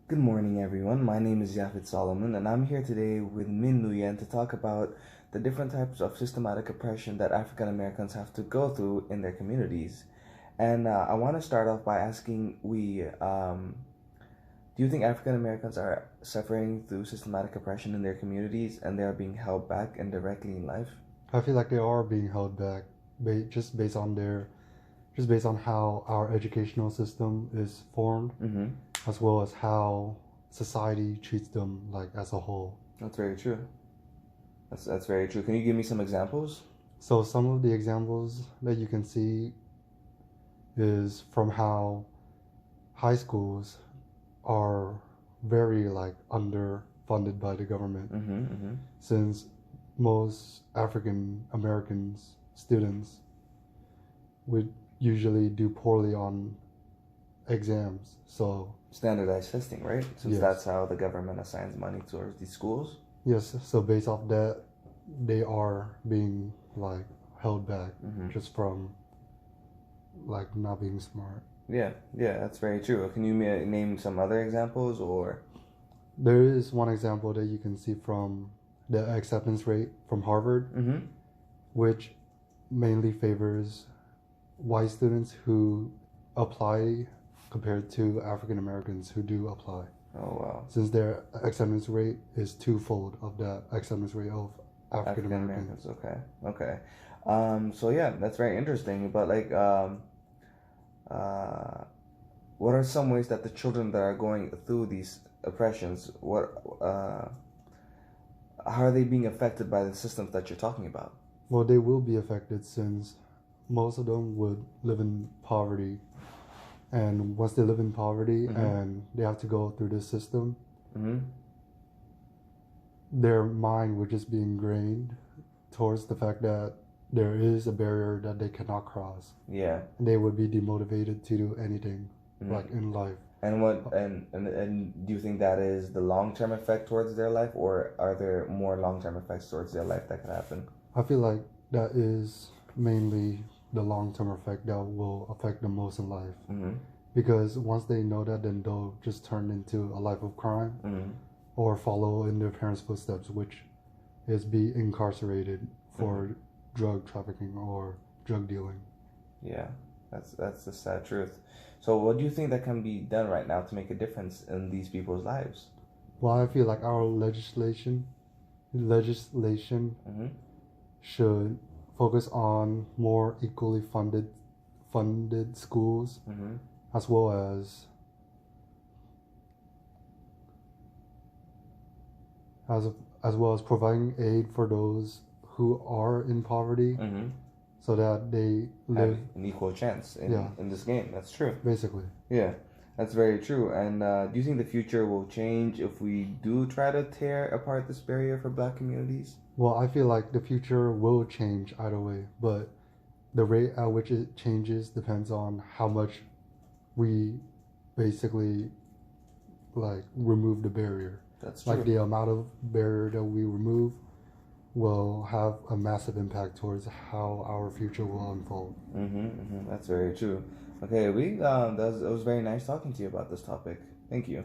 Good morning, everyone. My name is Yafit Solomon, and I'm here today with Min Nguyen to talk about the different types of systematic oppression that African Americans have to go through in their communities. And I want to start off by asking, do you think African Americans are suffering through systematic oppression in their communities and they are being held back indirectly in life? I feel like they are being held back just based on how our educational system is formed, Mm-hmm. as well as how society treats them like as a whole. That's very true. That's very true. Can you give me some examples? So some of the examples that you can see is from how high schools are very underfunded by the government, Mm-hmm. Mm-hmm. since most African Americans students would usually do poorly on exams. So Standardized testing, right? Since yes, that's how the government assigns money towards these schools. yes. So based off that, they are being held back Mm-hmm. just from not being smart. Yeah, yeah, that's very true. Can you name some other examples or? There is one example that you can see from the acceptance rate from Harvard, Mm-hmm. which mainly favors white students who apply compared to African Americans who do apply, Oh wow. since their acceptance rate is twofold of the acceptance rate of African African Americans. Americans. Okay. Okay. So yeah, that's very interesting. But uh, what are some ways that the children that are going through these oppressions, how are they being affected by the systems that you're talking about? Well, they will be affected since most of them would live in poverty. And once they live in poverty Mm-hmm. and they have to go through this system, Mm-hmm. their mind would just be ingrained towards the fact that there is a barrier that they cannot cross. Yeah. And they would be demotivated to do anything Mm-hmm. in life. And do you think that is the long term effect towards their life, or are there more long term effects towards their life that could happen? I feel like that is mainly the long term effect that will affect them most in life. Mm-hmm. Because once they know that, then they'll just turn into a life of crime Mm-hmm. or follow in their parents' footsteps, which is be incarcerated for drug trafficking or drug dealing. Yeah, that's the sad truth. So, what do you think that can be done right now to make a difference in these people's lives? Well, I feel like our legislation Mm-hmm. should focus on more equally funded schools, Mm-hmm. as well as as as well as providing aid for those who are in poverty, Mm-hmm. so that they Have live an equal chance yeah, in this game. That's true. basically. Yeah, that's very true. And do you think the future will change if we do try to tear apart this barrier for Black communities? Well, I feel like the future will change either way, but the rate at which it changes depends on how much we basically remove the barrier. That's Like true. the amount of barrier that we remove will have a massive impact towards how our future will unfold. Mm-hmm, mm-hmm. That's very true. Okay, it was very nice talking to you about this topic. Thank you.